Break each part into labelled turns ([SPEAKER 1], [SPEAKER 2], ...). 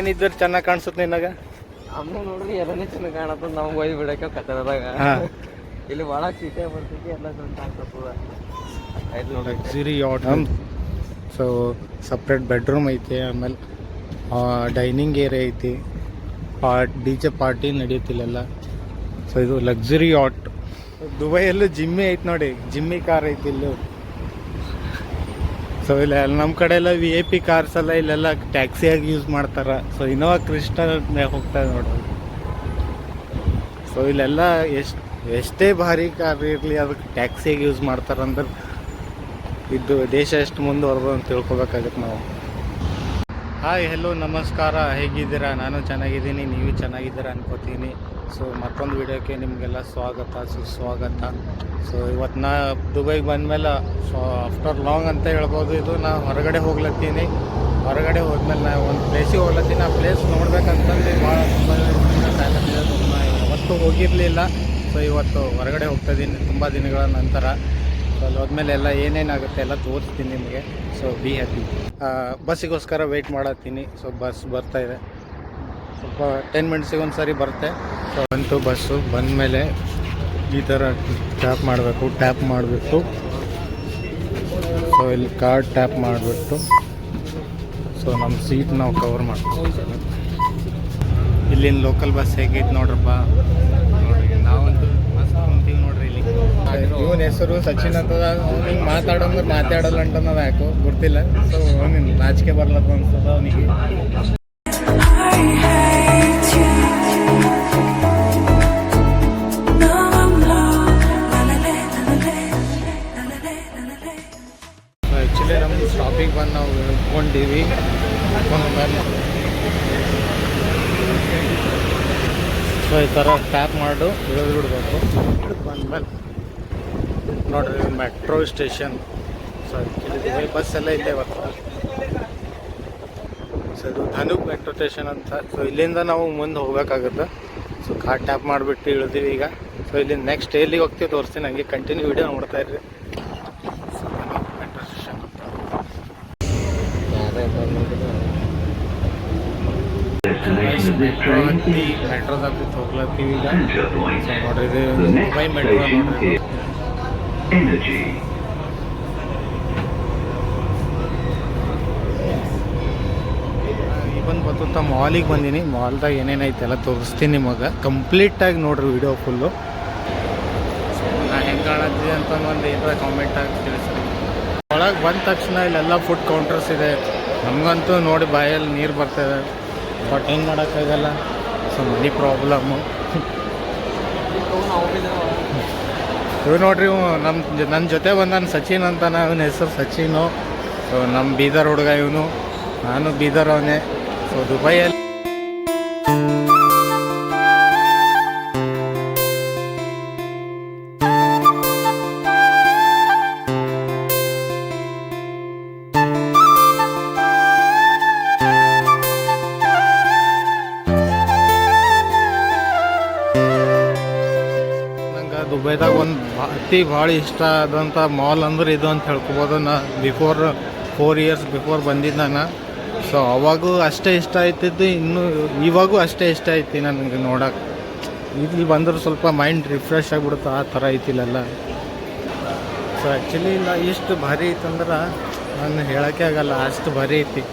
[SPEAKER 1] ಏನಿದ್ರು ಚೆನ್ನಾಗಿ ಕಾಣಿಸುತ್ತೆ ನಿನಗ?
[SPEAKER 2] ನಮ್ಗೆ ನೋಡ್ರಿ ಎಲ್ಲನೇ ಚೆನ್ನಾಗಿ ಕಾಣತ್ತ. ನಾವು ಹೋಗಿ ಬಿಡಕ್ಕೆ ಕತ್ತಲದಾಗ ಇಲ್ಲಿ ಒಳಗೆ ಸೀಟೆ ಬರ್ತೈತಿ, ಎಲ್ಲ ಕಾಣ್ತದ.
[SPEAKER 1] Luxury at. So separate bedroom ಐತಿ, ಆಮೇಲೆ ಡೈನಿಂಗ್ ಏರಿಯಾ ಐತಿ, ಡಿಜೆ ಪಾರ್ಟಿ ನಡೆಯುತ್ತಿಲ್ಲ. ಸೊ ಇದು ಲಕ್ಸುರಿ ಯಾಟ್. ದುಬೈಯಲ್ಲೂ ಜಿಮ್ಮಿ ಐತಿ ನೋಡಿ, ಜಿಮ್ಮಿ ಕಾರ್ ಐತಿ ಇಲ್ಲೂ. ಸೊ ಇಲ್ಲ ನಮ್ಮ ಕಡೆ ಎಲ್ಲ VIP ಕಾರ್ಸ್ ಎಲ್ಲ ಇಲ್ಲೆಲ್ಲ ಟ್ಯಾಕ್ಸಿಯಾಗಿ ಯೂಸ್ ಮಾಡ್ತಾರೆ. ಸೊ ಇನೋವಾ ಕ್ರಿಸ್ಟಾ ಹೋಗ್ತದೆ ನೋಡ್ರಿ. ಸೊ ಇಲ್ಲೆಲ್ಲ ಎಷ್ಟೇ ಭಾರಿ ಕಾರ್ ಇರಲಿ ಅದಕ್ಕೆ ಟ್ಯಾಕ್ಸಿಯಾಗಿ ಯೂಸ್ ಮಾಡ್ತಾರಂದ್ರೆ ಇದು ದೇಶ ಎಷ್ಟು ಮುಂದುವರೆದು ಅಂತ ತಿಳ್ಕೊಬೇಕಾಗತ್ತೆ ನಾವು. ಹಾಯ್, ಹೆಲೋ, ನಮಸ್ಕಾರ, ಹೇಗಿದ್ದೀರಾ? ನಾನು ಚೆನ್ನಾಗಿದ್ದೀನಿ, ನೀವು ಚೆನ್ನಾಗಿದ್ದೀರಾ ಅನ್ಕೋತೀನಿ. ಸೊ ಮತ್ತೊಂದು ವಿಡಿಯೋಕ್ಕೆ ನಿಮಗೆಲ್ಲ ಸುಸ್ವಾಗತ. ಸೊ ಇವತ್ತು ನಾ ದುಬೈಗೆ ಬಂದಮೇಲೆ ಆಫ್ಟರ್ ಲಾಂಗ್ ಅಂತ ಹೇಳ್ಬೋದು. ಇದು ನಾ ಹೊರಗಡೆ ಹೋಗ್ಲತ್ತೀನಿ. ಹೊರಗಡೆ ಹೋದ್ಮೇಲೆ ನಾ ಒಂದು ಪ್ಲೇಸಿಗೆ ಹೋಗ್ಲತ್ತೀನಿ. ಆ ಪ್ಲೇಸ್ ನೋಡ್ಬೇಕಂತಂದು ಭಾಳ ಯಾವತ್ತೂ ಹೋಗಿರಲಿಲ್ಲ. ಸೊ ಇವತ್ತು ಹೊರಗಡೆ ಹೋಗ್ತಾಯಿದ್ದೀನಿ ತುಂಬ ದಿನಗಳ ನಂತರ. ಸೊ ಅಲ್ಲಿ ಹೋದ್ಮೇಲೆ ಎಲ್ಲ ಏನೇನಾಗುತ್ತೆ ಎಲ್ಲ ತೋರಿಸ್ತೀನಿ ನಿಮಗೆ. So be happy. ಬಸ್ಸಿಗೋಸ್ಕರ ವೆಯ್ಟ್ ಮಾಡತ್ತೀನಿ. ಸೊ ಬಸ್ ಬರ್ತಾಯಿದೆ, ಸ್ವಲ್ಪ 10 ಮಿನಿಟ್ಸಿಗೆ ಒಂದು ಸಾರಿ ಬರುತ್ತೆ. ಸೊ ಬಂತು ಬಸ್ಸು. ಬಂದಮೇಲೆ ಈ ಥರ ಟ್ಯಾಪ್ ಮಾಡಬೇಕು. ಸೊ ಇಲ್ಲಿ ಕಾರ್ಡ್ ಟ್ಯಾಪ್ ಮಾಡಿಬಿಟ್ಟು ಸೊ ನಮ್ಮ ಸೀಟ್ ನಾವು ಕವರ್ ಮಾಡ್ತೀವಿ. ಇಲ್ಲಿನ ಲೋಕಲ್ ಬಸ್ ಹೇಗೈತೆ ನೋಡ್ರಪ್ಪ. ನಾವಂತೂ ಮಸ್ತ್ ಕುಂತೀವಿ ನೋಡ್ರಿ ಇಲ್ಲಿ. ಇವನ ಹೆಸರು ಸಚಿನ್ ಅಂತದ. ಅವ್ನಿಗೆ ಮಾತಾಡಲ್ಲ ಅಂತದ, ಯಾಕೋ ಗೊತ್ತಿಲ್ಲ. ಸೊ ಅವ್ನಿಗೆ ನಾಚಿಕೆ ಬರ್ಲತ್ತ ಅನ್ಸ್ತದ ಅವನಿಗೆ. ಆ್ಯಕ್ಚುಲಿ ನಮ್ಮ ಸ್ಟಾಪಿಗೆ ಬಂದು ನಾವು ಇಳ್ಕೊಂಡೀವಿ. ಮೇಲೆ ಸೊ ಈ ಥರ ಟ್ಯಾಪ್ ಮಾಡು ಇಳಿದು ಬಿಡಬೇಕು. ಬಂದಮೇಲೆ ನೋಡ್ರಿ metro station. So actually bus ಎಲ್ಲ ಇಲ್ಲೇ ಬರ್ತದೆ. ಸೊ ಇದು ಧನುಕ್ ಮೆಟ್ರೋ ಸ್ಟೇಷನ್ ಅಂತ. ಸೊ ಇಲ್ಲಿಂದ ನಾವು ಮುಂದೆ ಹೋಗ್ಬೇಕಾಗುತ್ತೆ. ಸೊ ಕಾರ್ಡ್ ಟ್ಯಾಪ್ ಮಾಡಿಬಿಟ್ಟು ಇಳಿದೀವಿ ಈಗ. ಸೊ ಇಲ್ಲಿ ನೆಕ್ಸ್ಟ್ ಎಲ್ಲಿಗೆ ಹೋಗ್ತೀವಿ ತೋರಿಸ್ತೀನಿ, ಹಂಗೆ ಕಂಟಿನ್ಯೂ ವಿಡಿಯೋ ನೋಡ್ತಾ ಇರ್ರಿ. ಸೊ ಧನುಕ್ ಮೆಟ್ರೋ ಸ್ಟೇಷನ್ ಅಂತ ಮೆಟ್ರೋದಾಗ ಹೋಗ್ಲತ್ತೀವಿ ಈಗ. ನೋಡ್ರಿ ಇದು ದುಬೈ ಮೆಟ್ರೋ ನೋಡ್ರಿ. ಇವನ್ ಬತ್ತ ಮಾಲಿಗೆ ಬಂದೀನಿ. ಮಾಲ್ದಾಗ ಏನೇನೈತೆ ಎಲ್ಲ ತೋರಿಸ್ತೀನಿ ನಿಮಗೆ. ಕಂಪ್ಲೀಟಾಗಿ ನೋಡ್ರಿ ವಿಡಿಯೋ ಫುಲ್ಲು. ನಾ ಹೆಂಗೆ ಕಾಣತ್ತೀವಿ ಅಂತ ಒಂದು ಏನಾರ ಕಾಮೆಂಟ್ ಆಗಿ ತಿಳಿಸ್ರಿ. ಒಳಗೆ ಬಂದ ತಕ್ಷಣ ಇಲ್ಲೆಲ್ಲ ಫುಡ್ ಕೌಂಟರ್ಸ್ ಇದೆ. ನಮಗಂತೂ ನೋಡಿ ಬಾಯಲ್ಲಿ ನೀರು ಬರ್ತಾಯಿದೆ, ಬಟ್ ಹೆಂಗೆ ಮಾಡೋಕ್ಕಾಗಲ್ಲ. ಸೊ ಮನಿ ಪ್ರಾಬ್ಲಮ್ಮು. ಇವು ನೋಡ್ರಿ, ನನ್ನ ಜೊತೆ ಬಂದಾನ ಸಚಿನ್ ಅಂತಾನೆ. ಅವನ ಹೆಸರು ಸಚಿನು. ಸೊ ನಮ್ಮ ಬೀದರ್ ಹುಡುಗ ಇವನು. ನಾನು ಬೀದರ್ ಅವನೇ. ಸೊ ದುಬೈಯಲ್ಲಿ ದುಬೈದಾಗ ಒಂದು ಭಾಳ ಇಷ್ಟ ಆದಂಥ ಮಾಲ್ ಅಂದ್ರೆ ಇದು ಅಂತ ಹೇಳ್ಕೊಬೋದು. ನಾ 4 ಇಯರ್ಸ್ ಬಿಫೋರ್ ಬಂದಿದ್ದ ನಾನು. ಸೊ ಅವಾಗೂ ಅಷ್ಟೇ ಇಷ್ಟ ಆಯ್ತಿದ್ದು, ಇನ್ನೂ ಇವಾಗೂ ಅಷ್ಟೇ ಇಷ್ಟ ಐತಿ ನನಗೆ ನೋಡೋಕೆ. ಇಲ್ಲಿ ಬಂದ್ರೆ ಸ್ವಲ್ಪ ಮೈಂಡ್ ರಿಫ್ರೆಶ್ ಆಗಿಬಿಡುತ್ತೆ, ಆ ಥರ ಐತಿಲ್ಲ. ಸೊ ಆ್ಯಕ್ಚುಲಿ ಇಲ್ಲ ಇಷ್ಟು ಭಾರಿ ಐತಂದ್ರೆ ನಾನು ಹೇಳೋಕ್ಕೆ ಆಗಲ್ಲ, ಅಷ್ಟು ಭಾರಿ ಐತಿ.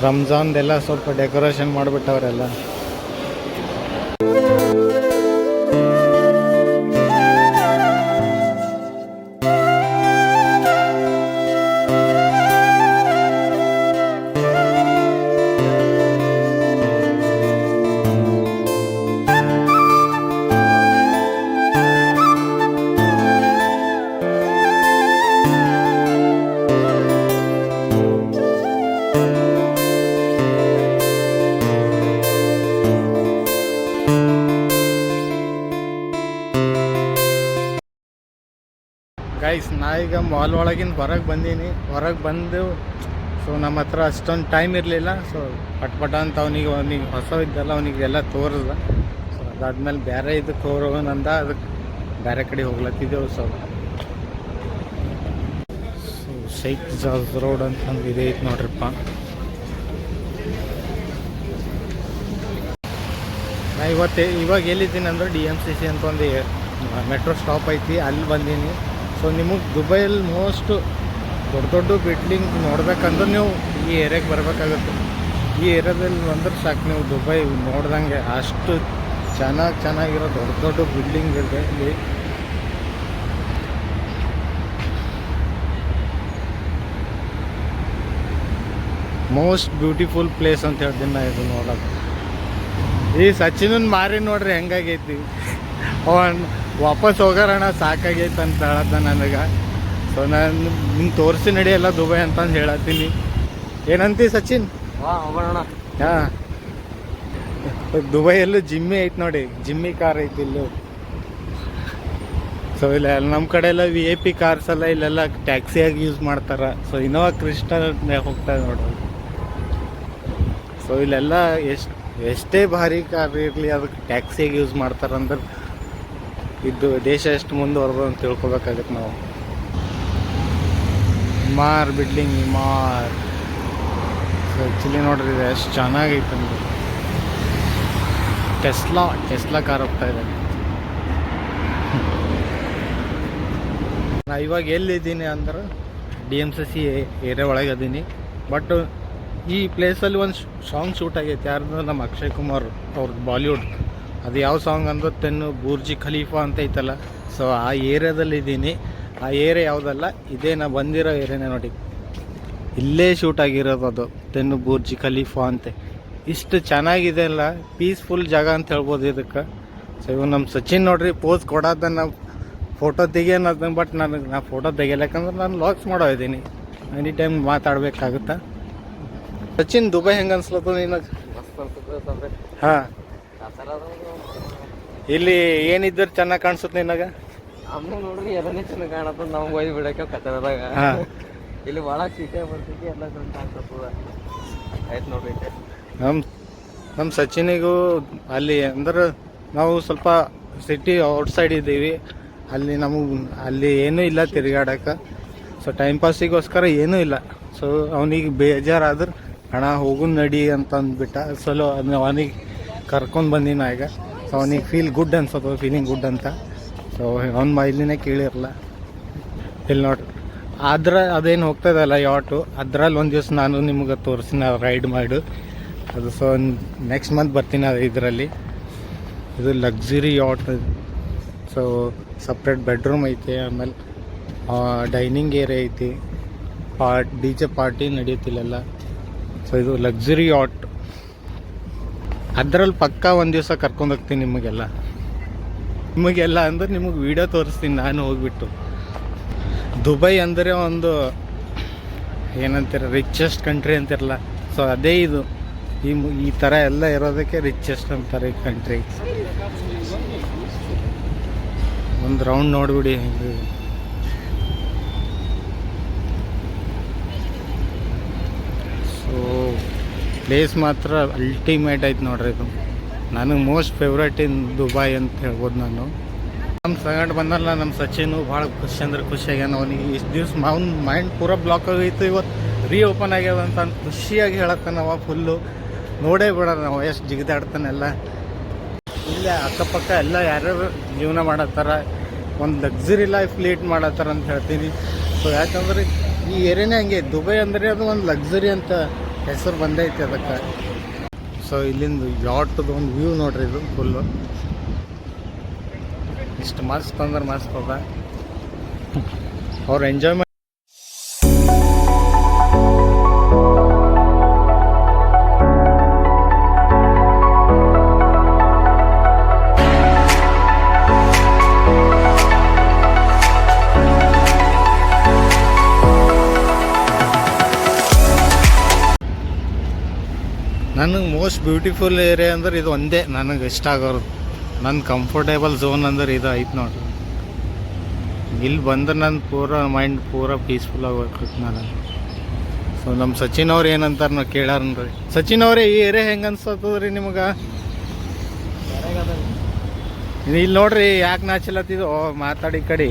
[SPEAKER 1] ರಂಜಾನ್ದೆಲ್ಲ ಸ್ವಲ್ಪ ಡೆಕೋರೇಷನ್ ಮಾಡಿಬಿಟ್ಟವ್ರೆಲ್ಲ. ಗೈಸ್, ನಾ ಈಗ ಮಾಲ್ ಒಳಗಿಂದ ಹೊರಗೆ ಬಂದೀನಿ. ಹೊರಗೆ ಬಂದು ಸೊ ನಮ್ಮ ಹತ್ರ ಅಷ್ಟೊಂದು ಟೈಮ್ ಇರಲಿಲ್ಲ. ಸೊ ಪಟ್ಪಟ ಅಂತ ಅವನಿಗೆ ಹೊಸ ಇದ್ದಲ್ಲ, ಅವನಿಗೆಲ್ಲ ತೋರಿಸ್ದ. ಸೊ ಅದಾದ್ಮೇಲೆ ಬೇರೆ ಇದಕ್ಕೆ ಹೋಗೋಣಂದ, ಅದಕ್ಕೆ ಬೇರೆ ಕಡೆ ಹೋಗ್ಲತ್ತಿದ್ದೆವು. ಸೊ ಶೇಖ್ ಜಾಜ್ ರೋಡ್ ಅಂತಂದು ಇದೆ ಐತೆ ನೋಡ್ರಿಪ್ಪ. ಇವಾಗ ಎಲ್ಲಿದ್ದೀನಿ ಅಂದ್ರೆ DMCC ಅಂತ ಒಂದು ಮೆಟ್ರೋ ಸ್ಟಾಪ್ ಐತಿ, ಅಲ್ಲಿ ಬಂದೀನಿ. ಸೊ ನಿಮಗೆ ದುಬೈಯಲ್ಲಿ ಮೋಸ್ಟ್ ದೊಡ್ಡ ದೊಡ್ಡ ಬಿಲ್ಡಿಂಗ್ ನೋಡ್ಬೇಕಂದ್ರೆ ನೀವು ಈ ಏರಿಯಾಗೆ ಬರಬೇಕಾಗುತ್ತೆ. ಈ ಏರಿಯಾದಲ್ಲಿ ಬಂದ್ರೆ ಸಾಕು, ನೀವು ದುಬೈ ನೋಡ್ದಂಗೆ ಅಷ್ಟು ಚೆನ್ನಾಗಿರೋ ದೊಡ್ಡ ದೊಡ್ಡ ಬಿಲ್ಡಿಂಗ್ ಇದೆ ಇಲ್ಲಿ. ಮೋಸ್ಟ್ ಬ್ಯೂಟಿಫುಲ್ ಪ್ಲೇಸ್ ಅಂತ ಹೇಳ್ತೀನಿ ನಾ ಇದು ನೋಡೋದು. ಈ ಸಚಿನನ್ ಮಾರಿ ನೋಡ್ರಿ ಹೆಂಗಾಗೈತಿ, ಅವನ್ ವಾಪಸ್ ಹೋಗೋಣ ಸಾಕಾಗೈತೆ ಅಂತ ಹೇಳತ್ತ ನನಗೆ. ಸೊ ನಾನು ನಿಂಗೆ ತೋರಿಸಿ ನಡೆಯಲ್ಲ ದುಬೈ ಅಂತಂದು ಹೇಳತ್ತೀನಿ. ಏನಂತಿ ಸಚಿನ್?
[SPEAKER 2] ಹೋಗೋಣ.
[SPEAKER 1] ಹಾಂ, ದುಬೈಯಲ್ಲೂ ಜಿಮ್ಮಿ ಐತೆ ನೋಡಿ, ಜಿಮ್ಮಿ ಕಾರ್ ಐತಿ ಇಲ್ಲೂ. ಸೊ ಇಲ್ಲ ನಮ್ಮ ಕಡೆ ಎಲ್ಲ VIP ಕಾರ್ಸ್ ಎಲ್ಲ ಇಲ್ಲೆಲ್ಲ ಟ್ಯಾಕ್ಸಿಯಾಗಿ ಯೂಸ್ ಮಾಡ್ತಾರೆ. ಸೊ ಇನೋವಾ ಕ್ರಿಸ್ಟಾ ಹೋಗ್ತದೆ ನೋಡ್ರಿ. ಸೊ ಇಲ್ಲೆಲ್ಲ ಎಷ್ಟೇ ಭಾರಿ ಕಾರ್ ಇರಲಿ ಅದಕ್ಕೆ ಟ್ಯಾಕ್ಸಿಯಾಗಿ ಯೂಸ್ ಮಾಡ್ತಾರಂದ್ರೆ ಇದು ದೇಶ ಎಷ್ಟು ಮುಂದುವರೆದು ಅಂತ ತಿಳ್ಕೊಬೇಕಾಗತ್ತೆ ನಾವು. ಇಮಾರ್ ಬಿಲ್ಡಿಂಗ್ ಇಮಾರ್. ಸೊ ಆ್ಯಕ್ಚುಲಿ ನೋಡ್ರಿ ಇದು ಎಷ್ಟು ಚೆನ್ನಾಗೈತೆ ಅಂದ್ರೆ ಟೆಸ್ಲಾ ಕಾರ್ ಹೋಗ್ತಾ ಇದೆ. ನಾ ಇವಾಗ ಎಲ್ಲಿದ್ದೀನಿ ಅಂದ್ರೆ DMCC ಏರಿಯಾ ಒಳಗೆ ಅದೀನಿ. ಬಟ್ ಈ ಪ್ಲೇಸಲ್ಲಿ ಒಂದು ಸಾಂಗ್ ಶೂಟ್ ಆಗೈತೆ, ಯಾರ್ದು ನಮ್ಮ ಅಕ್ಷಯ್ ಕುಮಾರ್ ಅವ್ರದ್ದು ಬಾಲಿವುಡ್. ಅದು ಯಾವ ಸಾಂಗ್ ಅಂದ್ರೆ ತೆನ್ನು ಬುರ್ಜಿ ಖಲೀಫಾ ಅಂತ ಐತಲ್ಲ. ಸೊ ಆ ಏರಿಯಾದಲ್ಲಿ ಇದ್ದೀನಿ. ಆ ಏರಿಯಾ ಯಾವುದಲ್ಲ, ಇದೇ ನಾ ಬಂದಿರೋ ಏರಿಯಾನೇ ನೋಡಿ, ಇಲ್ಲೇ ಶೂಟ್ ಆಗಿರೋದು ಅದು ತೆನ್ನು ಬುರ್ಜಿ ಖಲೀಫಾ ಅಂತೆ. ಇಷ್ಟು ಚೆನ್ನಾಗಿದೆ ಅಲ್ಲ, ಪೀಸ್ಫುಲ್ ಜಾಗ ಅಂತ ಹೇಳ್ಬೋದು ಇದಕ್ಕೆ. ಸೊ ಇವು ನಮ್ಮ ಸಚಿನ್ ನೋಡ್ರಿ ಪೋಸ್ ಕೊಡೋದ, ನಾವು ಫೋಟೋ ತೆಗಿಯೋಣ. ಬಟ್ ನಾ ಫೋಟೋ ತೆಗಿಯಲ್ಲಕಂದ್ರೆ ನಾನು ಲಾಗ್ಸ್ ಮಾಡೋ ಇದ್ದೀನಿ, ಎನಿ ಟೈಮ್ ಮಾತಾಡ್ಬೇಕಾಗುತ್ತಾ. ಸಚಿನ್ ದುಬೈ ಹೆಂಗೆ ಅನ್ಸ್ಲತ್ತದ ನಿನಗೆ? ಹಾಂ, ಇಲ್ಲಿ ಏನಿದ್ರು ಚೆನ್ನಾಗಿ ಕಾಣಿಸುತ್ತೆ ನಿನಗೆ?
[SPEAKER 2] ನಮ್ಗೆ ನೋಡ್ರಿ ಎಲ್ಲನೇ ಚೆನ್ನಾಗಿ ಕಾಣತ್ತದ, ನಮ್ಗೆ ಒಯ್ದು ಬಿಡಕ್ಕೆ ಕತ್ತರದಾಗ. ಇಲ್ಲಿ ಭಾಳ ಸಿಟಿ ಬರ್ತೈತಿ, ಎಲ್ಲ ಚೆನ್ನಾಗಿ ಕಾಣಿಸ್ತದ. ಆಯ್ತು ನೋಡ್ರಿ.
[SPEAKER 1] ನಮ್ಮ ಸಚಿನಿಗೂ ಅಲ್ಲಿ ಅಂದ್ರೆ ನಾವು ಸ್ವಲ್ಪ ಸಿಟಿ ಔಟ್ಸೈಡ್ ಇದ್ದೀವಿ, ಅಲ್ಲಿ ಏನೂ ಇಲ್ಲ ತಿರುಗಾಡಕ್ಕೆ. ಸೊ ಟೈಮ್ ಪಾಸಿಗೋಸ್ಕರ ಏನೂ ಇಲ್ಲ. ಸೊ ಅವನಿಗೆ ಬೇಜಾರಾದ್ರೆ ಅಣ್ಣ ಹೋಗು ನಡಿ ಅಂತ ಅಂದ್ಬಿಟ್ಟ. ಸೊಲೋ ಅವನಿಗೆ ಕರ್ಕೊಂಡು ಬಂದಿನ ಈಗ. ಸೊ ಅವನಿಗೆ ಫೀಲಿಂಗ್ ಗುಡ್ ಅಂತ. ಸೊ ಅವ್ನ ಮೈಲಿನೇ ಕೇಳಿರಲ್ಲ. ಇಲ್ಲಿ ನೋಡ್ರಿ ಅದೇನು ಹೋಗ್ತದಲ್ಲ ಯಾಟು, ಅದ್ರಲ್ಲಿ ಒಂದು ದಿವಸ ನಾನು ನಿಮ್ಗೆ ತೋರಿಸ್ತೀನಿ ರೈಡ್ ಮಾಡು ಅದು. ಸೊ ನೆಕ್ಸ್ಟ್ ಮಂತ್ ಬರ್ತೀನಿ ಅದು ಇದರಲ್ಲಿ. ಇದು luxury at. So separate bedroom ಐತೆ, ಆಮೇಲೆ ಡೈನಿಂಗ್ ಏರಿಯಾ ಐತಿ, DJ ಪಾರ್ಟಿ ನಡೆಯುತ್ತಿಲ್ಲೆಲ್ಲ. ಸೊ ಇದು ಲಕ್ಸುರಿ ಯಾಟ್. ಅದರಲ್ಲಿ ಪಕ್ಕಾ ಒಂದು ದಿವಸ ಕರ್ಕೊಂಡು ಹೋಗ್ತೀನಿ ನಿಮಗೆಲ್ಲ ಅಂದ್ರೆ ನಿಮಗೆ ವಿಡಿಯೋ ತೋರಿಸ್ತೀನಿ ನಾನು ಹೋಗ್ಬಿಟ್ಟು. ದುಬೈ ಅಂದರೆ ಒಂದು ಏನಂತೀರ, ರಿಚೆಸ್ಟ್ ಕಂಟ್ರಿ ಅಂತಿರಲ್ಲ. ಸೊ ಅದೇ ಇದು, ಈ ಥರ ಎಲ್ಲ ಇರೋದಕ್ಕೆ ರಿಚೆಸ್ಟ್ ಅಂತಾರೆ ಈ ಕಂಟ್ರಿ. ಒಂದು ರೌಂಡ್ ನೋಡ್ಬಿಡಿ. ಸೊ ಪ್ಲೇಸ್ ಮಾತ್ರ ಅಲ್ಟಿಮೇಟ್ ಐತೆ ನೋಡ್ರಿ. ಇದು ನನಗೆ ಮೋಸ್ಟ್ ಫೇವ್ರೇಟ್ ಇನ್ ದುಬೈ ಅಂತ ಹೇಳ್ಬೋದು ನಾನು. ನಮ್ಮ ಸಂಗಡ ಬಂದಲ್ಲ ನಮ್ಮ ಸಚಿನು ಭಾಳ ಖುಷಿಯಾಗ್ಯಾನ. ಅವನಿಗೆ ಇಷ್ಟು ದಿವ್ಸ ಅವ್ನ ಮೈಂಡ್ ಪೂರ ಬ್ಲಾಕ್ ಆಗೈತು, ಇವತ್ತು ಓಪನ್ ಆಗ್ಯಾವ ಅಂತ ಖುಷಿಯಾಗಿ ಹೇಳತ್ತಾನವ. ಫುಲ್ಲು ನೋಡೇ ಬಿಡೋಣ ನಾವು ಎಷ್ಟು ಜಿಗಿದಾಡ್ತಾನೆಲ್ಲ. ಇಲ್ಲೇ ಅಕ್ಕಪಕ್ಕ ಎಲ್ಲ ಯಾರ್ಯಾರು ಜೀವನ ಮಾಡತ್ತಾರ, ಒಂದು ಲಕ್ಸುರಿ ಲೈಫ್ ಲೀಡ್ ಮಾಡತ್ತಾರ ಅಂತ ಹೇಳ್ತೀನಿ. ಸೊ ಯಾಕಂದ್ರೆ ಈ ಏರಿಯಾನೇ ಹಂಗೆ, ದುಬೈ ಅಂದರೆ ಅದು ಒಂದು ಲಕ್ಸುರಿ ಅಂತ ಹೆಸರು ಬಂದೈತಿ ಅದಕ್ಕೆ. ಸೊ ಇಲ್ಲಿಂದ ಯಾಟದು ಒಂದು ವ್ಯೂ ನೋಡ್ರಿ, ಇದು ಫುಲ್ಲು ಇಷ್ಟು ಮಸ್ತ್ ಅಂದ್ರೆ ಮಸ್ತ್ ಅದ. ಅವ್ರು ಎಂಜಾಯ್ ನನಗೆ ಮೋಸ್ಟ್ ಬ್ಯೂಟಿಫುಲ್ ಏರಿಯಾ ಅಂದ್ರೆ ಇದು ಒಂದೇ ನನಗೆ ಇಷ್ಟ ಆಗೋರು. ನನ್ನ ಕಂಫರ್ಟೇಬಲ್ ಝೋನ್ ಅಂದ್ರೆ ಇದು ಐತೆ ನೋಡ್ರಿ. ಇಲ್ಲಿ ಬಂದ್ರೆ ನನ್ನ ಮೈಂಡ್ ಪೀಸ್ಫುಲ್ ಆಗ್ಬೇಕು ನಾನು. ಸೊ ನಮ್ಮ ಸಚಿನ್ ಅವ್ರು ಏನಂತಾರೆ ನಾವು ಕೇಳಾರನ್ರಿ. ಸಚಿನ್ ಅವರೇ, ಈ ಏರಿಯಾ ಹೆಂಗೆ ಅನ್ಸತ್ತದ್ರಿ ನಿಮಗೆ? ಇಲ್ಲಿ ನೋಡ್ರಿ ಯಾಕೆ ನಾಚಿಲತ್ತಿದ್ದು ಮಾತಾಡಿ ಕಡೆ.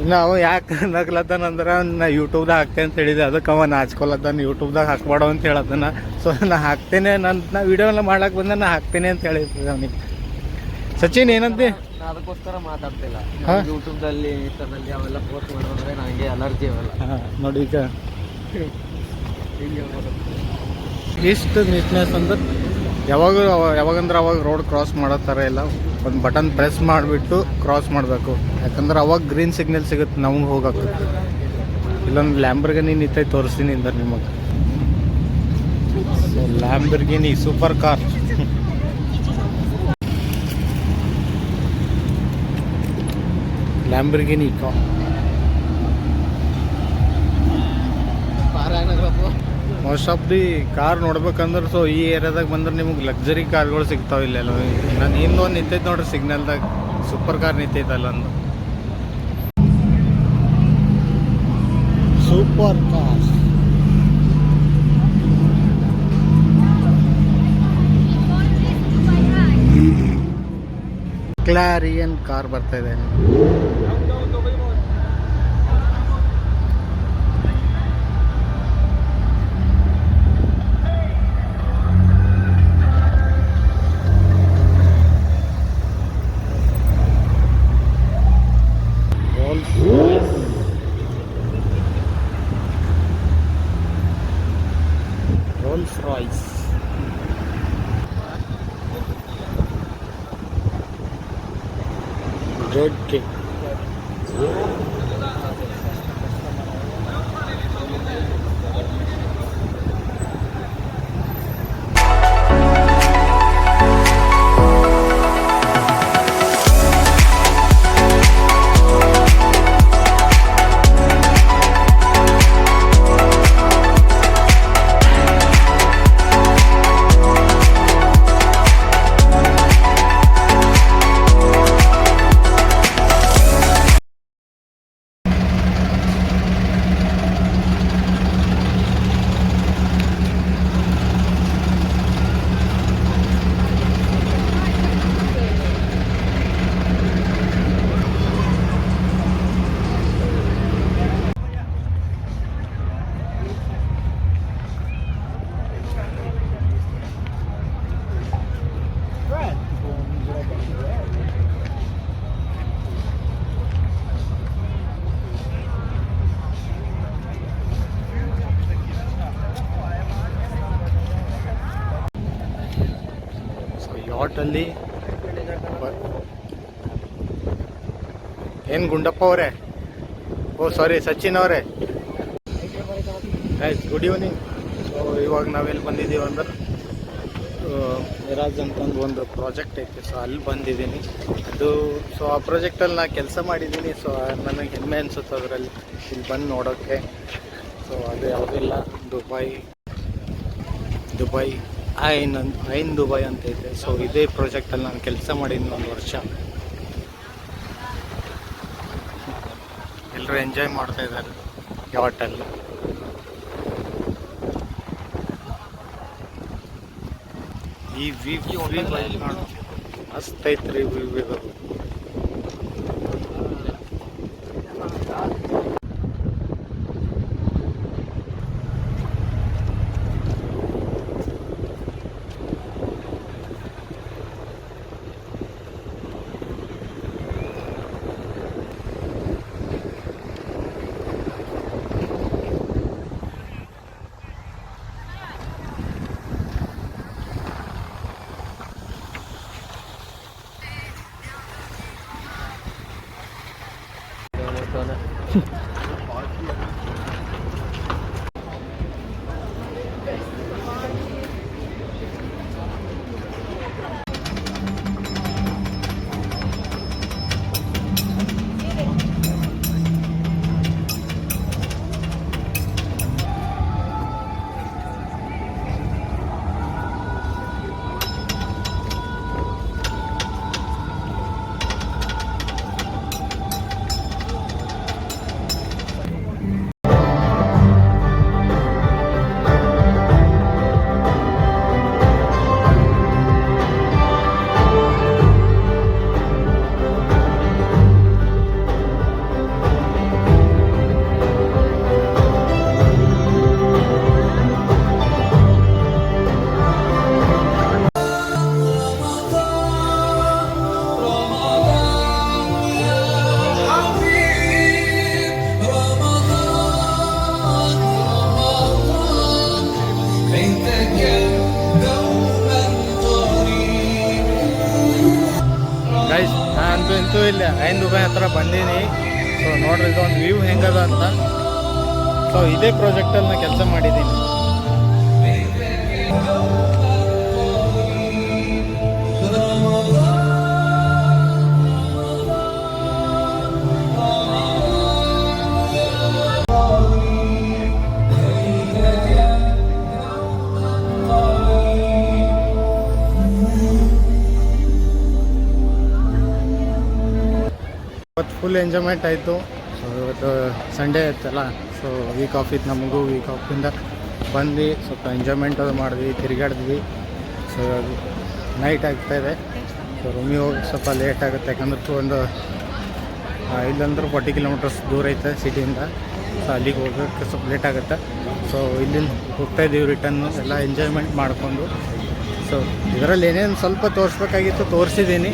[SPEAKER 1] ಇನ್ನು ಅವ ಯಾಕೆ ನಗ್ಲತ್ತಾನಂದ್ರೆ ನಾ ಯೂಟ್ಯೂಬ್ದಾಗ ಹಾಕ್ತೇನೆ ಅಂತ ಹೇಳಿದೆ, ಅದಕ್ಕೆ ಅವ ನಾಚ್ಕೊಲತ್ತಾನ ಯೂಟ್ಯೂಬ್ದಾಗ ಹಾಕ್ಬೇಡ ಅಂತ ಹೇಳತ್ತಾನ. ಸೊ ನಾ ಹಾಕ್ತೇನೆ, ನಾ ವಿಡಿಯೋ ಎಲ್ಲ ಮಾಡ್ಲಾಕ್ ಬಂದ ನಾ ಹಾಕ್ತೇನೆ ಅಂತ ಹೇಳಿದ್ದೆ ಅವನಿಗೆ. ಸಚಿನ್ ಏನಂತೆ?
[SPEAKER 2] ನಾ ಅದಕ್ಕೋಸ್ಕರ ಮಾತಾಡ್ತಿಲ್ಲ.
[SPEAKER 1] ಹಾ?
[SPEAKER 2] ಯೂಟ್ಯೂಬ್ದಲ್ಲಿ ಇನ್ಸ್ಟಾದಲ್ಲಿ ಅವೆಲ್ಲ ಪೋಸ್ಟ್ ಮಾಡೋದ್ರೆ ನನಗೆ ಅಲರ್ಜಿ ಅವೆಲ್ಲ.
[SPEAKER 1] ಹಾಂ ನೋಡಿ ಈಗ
[SPEAKER 2] ಹೀಗೆ ಹೋಗೋದು.
[SPEAKER 1] ಇಷ್ಟು ನೀಟ್ನೆಸ್ ಅಂದ್ರೆ ಯಾವಾಗಂದ್ರೆ ಅವಾಗ ರೋಡ್ ಕ್ರಾಸ್ ಮಾಡೋ ಥರ ಇಲ್ಲ, ಒಂದು ಬಟನ್ ಪ್ರೆಸ್ ಮಾಡಿಬಿಟ್ಟು ಕ್ರಾಸ್ ಮಾಡಬೇಕು. ಯಾಕಂದ್ರೆ ಅವಾಗ ಗ್ರೀನ್ ಸಿಗ್ನಲ್ ಸಿಗುತ್ತೆ ನಮ್ಗೆ ಹೋಗಕ್ಕೆ. ಇಲ್ಲೊಂದು ಲ್ಯಾಂಬರ್ಗಿನಿ ನಿಂತೈತೆ, ತೋರಿಸ್ತೀನಿ ಅಂದ್ರೆ ನಿಮಗೆ. So Lamborghini super car. Lamborghini car most of the car ನೋಡ್ಬೇಕಂದ್ರೆ ಸೊ ಈ ಏರಿಯಾದಾಗ ಬಂದ್ರೆ ನಿಮ್ಗೆ ಲಕ್ಸರಿ ಕಾರ್ಗಳು ಸಿಗ್ತಾವೆ ಇಲ್ಲೆಲ್ಲ. ನಾನು ಹಿಂದೊಂದು ನಿಂತೈತೆ ನೋಡ್ರಿ ಸಿಗ್ನಲ್ದಾಗ, ಸೂಪರ್ ಕಾರ್ ನಿಂತೈತೆ ಅಲ್ಲೊಂದು ಸೂಪರ್ ಕಾರ್. ಕ್ಲಾರಿಯನ್ ಕಾರ್ ಬರ್ತಾ ಇದೆ. Rolls Royce. Red King. ಯಾಟಲ್ಲಿ ಏನು ಗುಂಡಪ್ಪ ಅವರೇ? ಓ ಸಾರಿ, ಸಚಿನ್ ಅವರೇ. Guys good evening. ಸೊ ಇವಾಗ ನಾವೆಲ್ಲಿ ಬಂದಿದ್ದೀವಿ ಅಂದ್ರೆ ಮಿರಾಜ್ ಅಂತಂದು ಒಂದು ಪ್ರಾಜೆಕ್ಟ್ ಐತೆ. ಸೊ ಅಲ್ಲಿ ಬಂದಿದ್ದೀನಿ. ಅದು ಸೊ ಆ ಪ್ರಾಜೆಕ್ಟಲ್ಲಿ ನಾನು ಕೆಲಸ ಮಾಡಿದ್ದೀನಿ. ಸೊ ನನಗೆ ಹೆಮ್ಮೆ ಅನಿಸುತ್ತೆ ಅದರಲ್ಲಿ ಇಲ್ಲಿ ಬಂದು ನೋಡೋಕ್ಕೆ. ಸೊ ಅದು ಯಾವುದಿಲ್ಲ, ದುಬೈ ಐನ್ ದುಬೈ ಅಂತ ಐತೆ. ಸೊ ಇದೇ ಪ್ರಾಜೆಕ್ಟಲ್ಲಿ ನಾನು ಕೆಲಸ ಮಾಡಿದ್ದೀನಿ 1 ವರ್ಷ. ಎಲ್ಲರೂ ಎಂಜಾಯ್ ಮಾಡ್ತಾ ಇದ್ದಾರೆ ಯಾವಟ್ಟಲ್ಲಿ. ಈ ವ್ಯೂ ಮಸ್ತ್ ಐತ್ರಿ ವ್ಯೂ ಇದು. ನೋಡ್ರಿ ಇದೊಂದು ವ್ಯೂ ಹೆಂಗದ ಅಂತ. ಸೊ ಇದೇ ಪ್ರಾಜೆಕ್ಟಲ್ಲಿ ನಾನು ಕೆಲಸ ಮಾಡಿದ್ದೀನಿ. ಇವತ್ತು ಫುಲ್ ಎಂಜಾಯ್ಮೆಂಟ್ ಆಯಿತು. ಸೊ ಇವತ್ತು ಸಂಡೇ ಇತ್ತಲ್ಲ, ಸೊ ವೀಕ್ ಆಫ್ ಇತ್ತು ನಮಗೂ. ವೀಕ್ ಆಫಿಂದ ಬಂದು ಸ್ವಲ್ಪ ಎಂಜಾಯ್ಮೆಂಟ್ ಅದು ಮಾಡಿದ್ವಿ, ತಿರುಗಾಡಿದ್ವಿ. ಸೊ ನೈಟ್ ಆಗ್ತಾಯಿದೆ. ಸೊ ರೂಮಿಗೆ ಹೋಗಿ ಸ್ವಲ್ಪ ಲೇಟ್ ಆಗುತ್ತೆ, ಯಾಕಂದ್ರೆ ಒಂದು ಇಲ್ಲಂದ್ರೆ 40 ಕಿಲೋಮೀಟರ್ಸ್ ದೂರ ಐತೆ ಸಿಟಿಯಿಂದ. ಸೊ ಅಲ್ಲಿಗೆ ಹೋಗೋಕ್ಕೆ ಸ್ವಲ್ಪ ಲೇಟ್ ಆಗುತ್ತೆ. ಸೊ ಇಲ್ಲಿಂದ ಹೋಗ್ತಾಯಿದ್ದೀವಿ ರಿಟರ್ನು, ಎಲ್ಲ ಎಂಜಾಯ್ಮೆಂಟ್ ಮಾಡಿಕೊಂಡು. ಸೊ ಇದರಲ್ಲಿ ಏನೇನು ಸ್ವಲ್ಪ ತೋರಿಸ್ಬೇಕಾಗಿತ್ತು ತೋರಿಸಿದ್ದೀನಿ.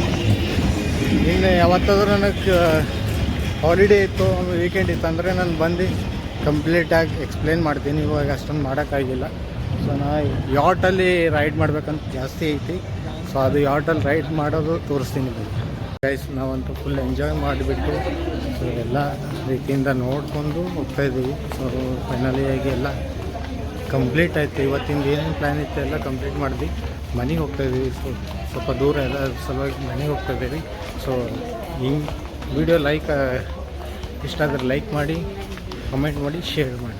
[SPEAKER 1] ಇನ್ನು ಯಾವತ್ತಾದ್ರೂ ನನಗೆ ಹಾಲಿಡೇ ಇತ್ತು, ವೀಕೆಂಡ್ ಇತ್ತು ಅಂದರೆ ನಾನು ಬಂದು ಕಂಪ್ಲೀಟಾಗಿ ಎಕ್ಸ್ಪ್ಲೇನ್ ಮಾಡ್ತೀನಿ. ಇವಾಗ ಅಷ್ಟೊಂದು ಮಾಡೋಕ್ಕಾಗಿಲ್ಲ. ಸೊ ನಾ ಯಾಟಲ್ಲಿ ರೈಡ್ ಮಾಡ್ಬೇಕಂತ ಜಾಸ್ತಿ ಐತಿ. ಸೊ ಅದು ಯಾಟಲ್ಲಿ ರೈಡ್ ಮಾಡೋದು ತೋರಿಸ್ತೀನಿ ಗೈಸ್. ನಾವಂತೂ ಫುಲ್ ಎಂಜಾಯ್ ಮಾಡಿಬಿಟ್ಟು ಸೊ ಎಲ್ಲ ರೀತಿಯಿಂದ ನೋಡಿಕೊಂಡು ಹೋಗ್ತಾಯಿದ್ದೀವಿ. ಸೊ ಫೈನಲಿ ಆಗಿ ಎಲ್ಲ ಕಂಪ್ಲೀಟ್ ಆಯಿತು. ಇವತ್ತಿಂದ ಏನೇನು ಪ್ಲ್ಯಾನ್ ಇತ್ತು ಎಲ್ಲ ಕಂಪ್ಲೀಟ್ ಮಾಡಿದ್ವಿ. ಮನೆಗೆ ಹೋಗ್ತಾಯಿದ್ದೀವಿ. ಸೊ ಸ್ವಲ್ಪ ದೂರ ಎಲ್ಲ ಸಲುವಾಗಿ ಮನೆಗೆ ಹೋಗ್ತಾಯಿದ್ದೀವಿ. ಸೊ ಈ ವಿಡಿಯೋ ಇಷ್ಟ ಆದರೆ ಲೈಕ್ ಮಾಡಿ, ಕಮೆಂಟ್ ಮಾಡಿ, ಶೇರ್ ಮಾಡಿ.